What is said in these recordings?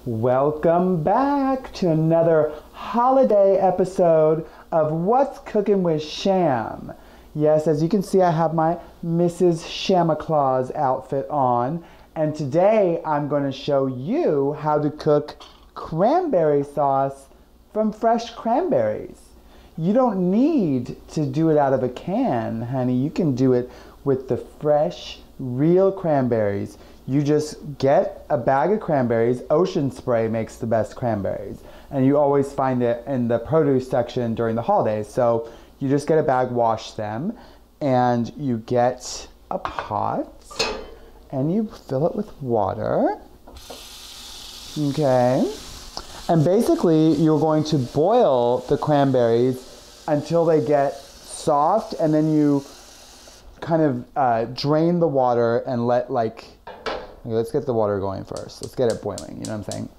Welcome back to another holiday episode of What's Cooking with Sham. Yes, as you can see, I have my Mrs. Santa Claus outfit on, and today I'm going to show you how to cook cranberry sauce from fresh cranberries. You don't need to do it out of a can, honey. You can do it with the fresh, real cranberries. You just get a bag of cranberries. Ocean Spray makes the best cranberries. And you always find it in the produce section during the holidays. So you just get a bag, wash them, and you get a pot, and you fill it with water. Okay. And basically, you're going to boil the cranberries until they get soft, and then you kind of drain the water and let okay, let's get the water going first. Let's get it boiling, you know what I'm saying?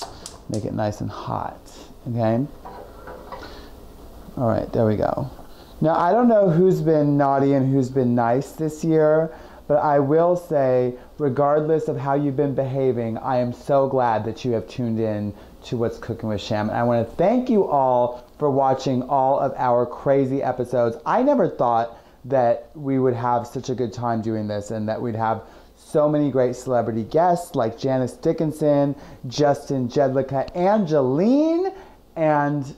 Make it nice and hot, okay? All right, there we go. Now, I don't know who's been naughty and who's been nice this year, but I will say, regardless of how you've been behaving, I am so glad that you have tuned in to What's Cooking with Sham. And I want to thank you all for watching all of our crazy episodes. I never thought that we would have such a good time doing this and that we'd have so many great celebrity guests like Janice Dickinson, Justin Jedlicka, Angeline, and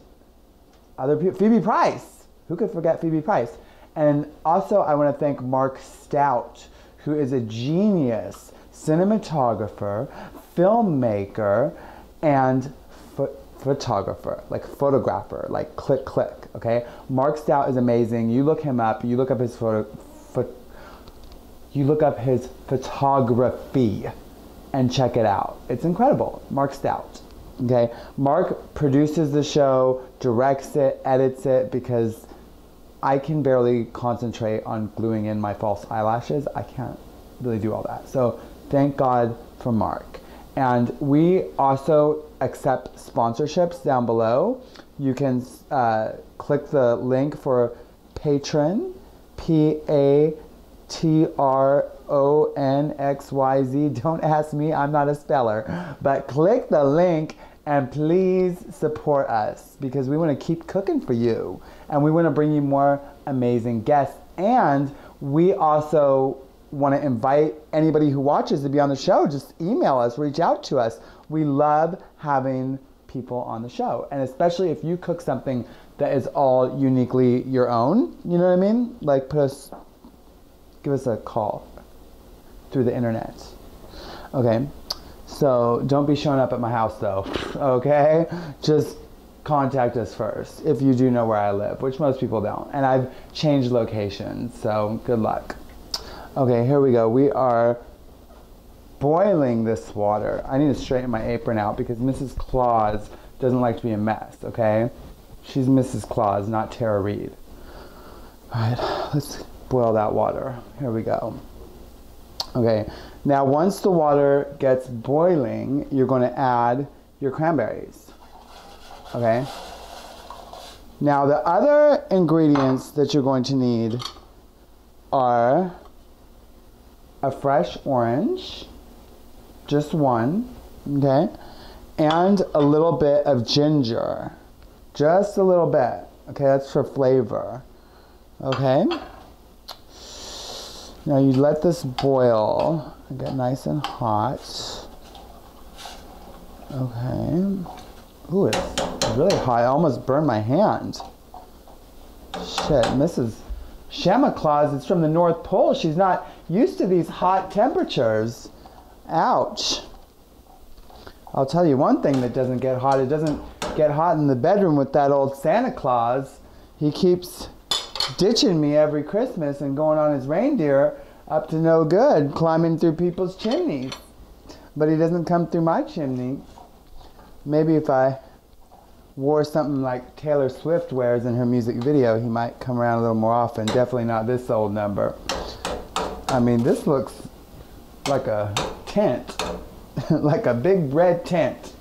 other people. Phoebe Price. Who could forget Phoebe Price? And also I want to thank Mark Stout, who is a genius cinematographer, filmmaker, and photographer, like photographer, like click, click, okay? Mark Stout is amazing. You look him up, you look up his photography and check it out. It's incredible. Mark Stout, okay? Mark produces the show, directs it, edits it, because I can barely concentrate on gluing in my false eyelashes. I can't really do all that. So thank God for Mark. And we also accept sponsorships down below. You can click the link for Patron, Patronxyz. Don't ask me, I'm not a speller. But click the link and please support us, because we want to keep cooking for you. And we want to bring you more amazing guests. And we also want to invite anybody who watches to be on the show. Just email us, reach out to us. We love having people on the show, and especially if you cook something that is all uniquely your own, you know what I mean? Like give us a call through the internet. Okay, so don't be showing up at my house though, okay? Just contact us first if you do know where I live, which most people don't. And I've changed locations, so good luck. Okay, here we go. We are boiling this water. I need to straighten my apron out because Mrs. Claus doesn't like to be a mess, okay? She's Mrs. Claus, not Tara Reid. All right, let's boil that water. Here we go. Okay, now once the water gets boiling, you're going to add your cranberries, okay? Now the other ingredients that you're going to need are a fresh orange, just one, okay? And a little bit of ginger, just a little bit, okay? That's for flavor, okay? Now you let this boil and get nice and hot, okay? Ooh, it's really hot. I almost burned my hand. Shit, Mrs. Santa Claus is from the North Pole. She's not used to these hot temperatures. Ouch. I'll tell you one thing that doesn't get hot. It doesn't get hot in the bedroom with that old Santa Claus. He keeps ditching me every Christmas and going on his reindeer up to no good, climbing through people's chimneys. But he doesn't come through my chimney. Maybe if I wore something like Taylor Swift wears in her music video, he might come around a little more often. Definitely not this old number. I mean, this looks like a tent, like a big red tent.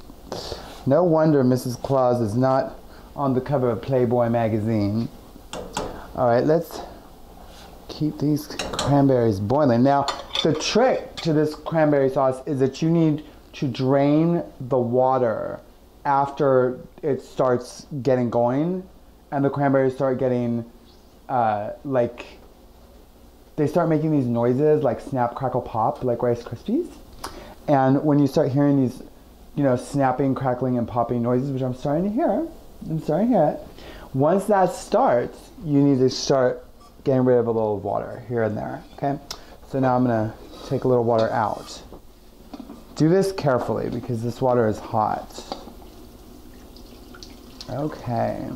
No wonder Mrs. Claus is not on the cover of Playboy magazine. All right, let's keep these cranberries boiling. Now, the trick to this cranberry sauce is that you need to drain the water after it starts getting going, and the cranberries start getting like, they start making these noises like snap, crackle, pop, like Rice Krispies. And when you start hearing these, you know, snapping, crackling, and popping noises, which I'm starting to hear, it. Once that starts, you need to start getting rid of a little water here and there, okay? So now I'm gonna take a little water out. Do this carefully because this water is hot. Okay.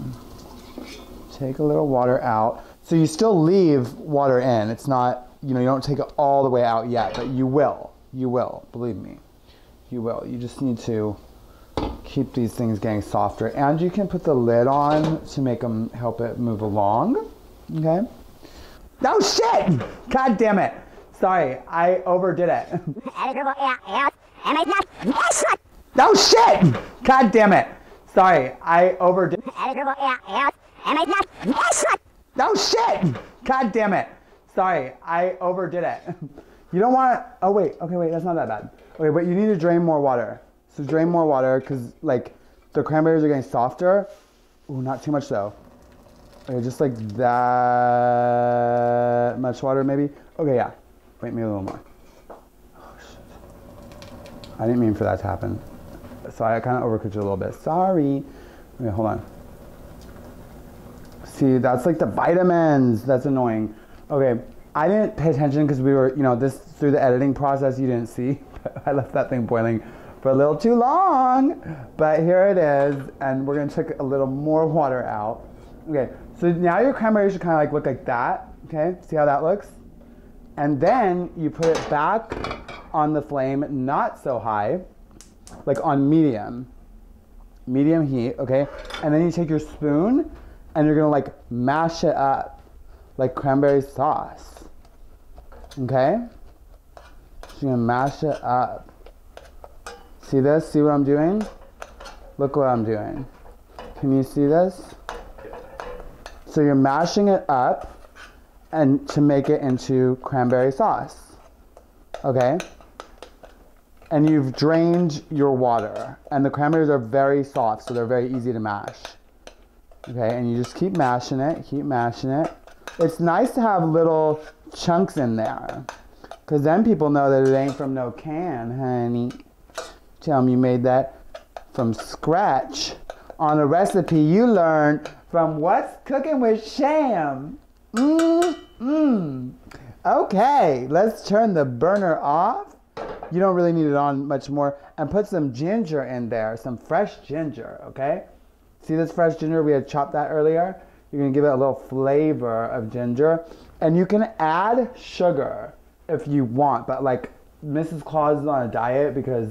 Take a little water out. So you still leave water in. It's not, you know, you don't take it all the way out yet, but you will. You will, believe me. You will. You just need to keep these things getting softer. And you can put the lid on to make them help it move along. Okay? Oh shit! God damn it! Sorry, I overdid it. Oh shit! God damn it! Sorry, I overdid it. Oh shit! God damn it! Sorry, I overdid it. You don't want to, oh wait, okay wait, that's not that bad. Okay, but you need to drain more water. So drain more water because like the cranberries are getting softer. Ooh, not too much though. Okay, just like that much water maybe. Okay, yeah. Wait, maybe a little more. Oh shit. I didn't mean for that to happen. So I kind of overcooked it a little bit. Sorry. Okay, hold on. See, that's like the vitamins. That's annoying. Okay, I didn't pay attention because we were, you know, this through the editing process you didn't see. I left that thing boiling for a little too long. But here it is, and we're gonna take a little more water out. Okay, so now your cranberry should kind of like look like that. Okay, see how that looks? And then you put it back on the flame, not so high, like on medium heat, okay? And then you take your spoon and you're gonna like mash it up like cranberry sauce, okay? So you're gonna mash it up. See this? See what I'm doing? Look what I'm doing. Can you see this? So you're mashing it up and to make it into cranberry sauce, okay? And you've drained your water, and the cranberries are very soft, so they're very easy to mash. Okay, and you just keep mashing it, keep mashing it. It's nice to have little chunks in there, because then people know that it ain't from no can, honey. Tell them you made that from scratch on a recipe you learned from What's Cooking with Sham. Okay, let's turn the burner off. You don't really need it on much more. And put some ginger in there, some fresh ginger, okay? See this fresh ginger? We had chopped that earlier. You're gonna give it a little flavor of ginger. And you can add sugar if you want, but like Mrs. Claus is on a diet because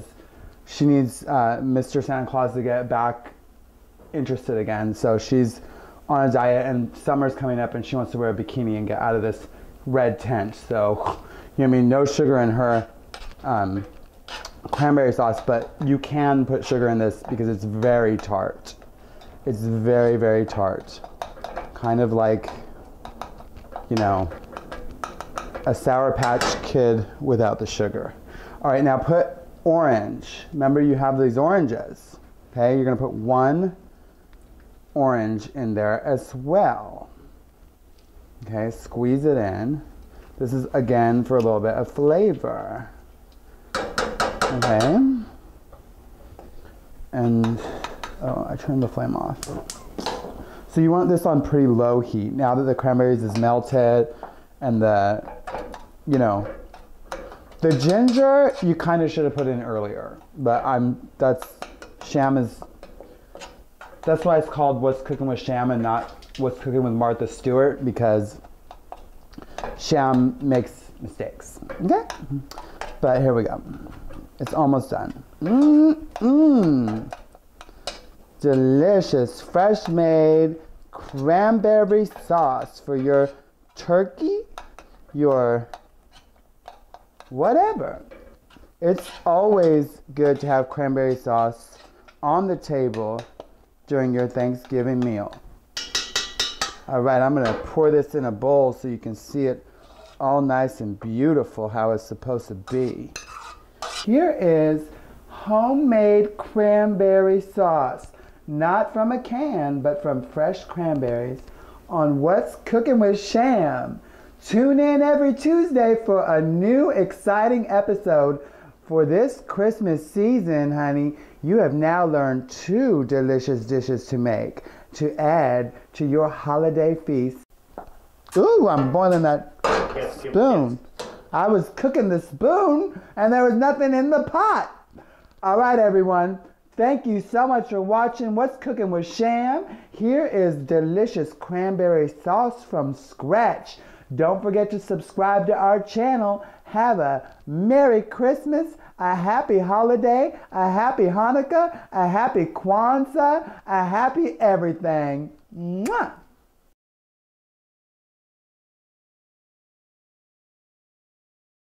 she needs Mr. Santa Claus to get back interested again. So she's on a diet and summer's coming up and she wants to wear a bikini and get out of this red tent. So, you know what I mean? No sugar in her cranberry sauce, but you can put sugar in this because it's very tart. It's very, very tart. Kind of like, you know, a Sour Patch Kid without the sugar. All right, now put orange. Remember you have these oranges, okay? You're gonna put one orange in there as well. Okay, squeeze it in. This is again for a little bit of flavor. Okay. And, oh, I turned the flame off. So you want this on pretty low heat. Now that the cranberries is melted and the, you know, the ginger you kind of should have put in earlier, but that's why it's called What's Cooking with Sham and not What's Cooking with Martha Stewart, because Sham makes mistakes, okay? But here we go. It's almost done. Delicious, fresh made cranberry sauce for your turkey, your whatever. It's always good to have cranberry sauce on the table during your Thanksgiving meal. All right, I'm gonna pour this in a bowl so you can see it all nice and beautiful how it's supposed to be. Here is homemade cranberry sauce. Not from a can, but from fresh cranberries on What's Cooking with Sham. Tune in every Tuesday for a new exciting episode. For this Christmas season, honey, you have now learned 2 delicious dishes to make to add to your holiday feast. Ooh, I'm boiling that spoon. I was cooking the spoon and there was nothing in the pot. All right, everyone. Thank you so much for watching What's Cooking with Sham. Here is delicious cranberry sauce from scratch. Don't forget to subscribe to our channel. Have a Merry Christmas, a Happy Holiday, a Happy Hanukkah, a Happy Kwanzaa, a Happy everything. Mwah!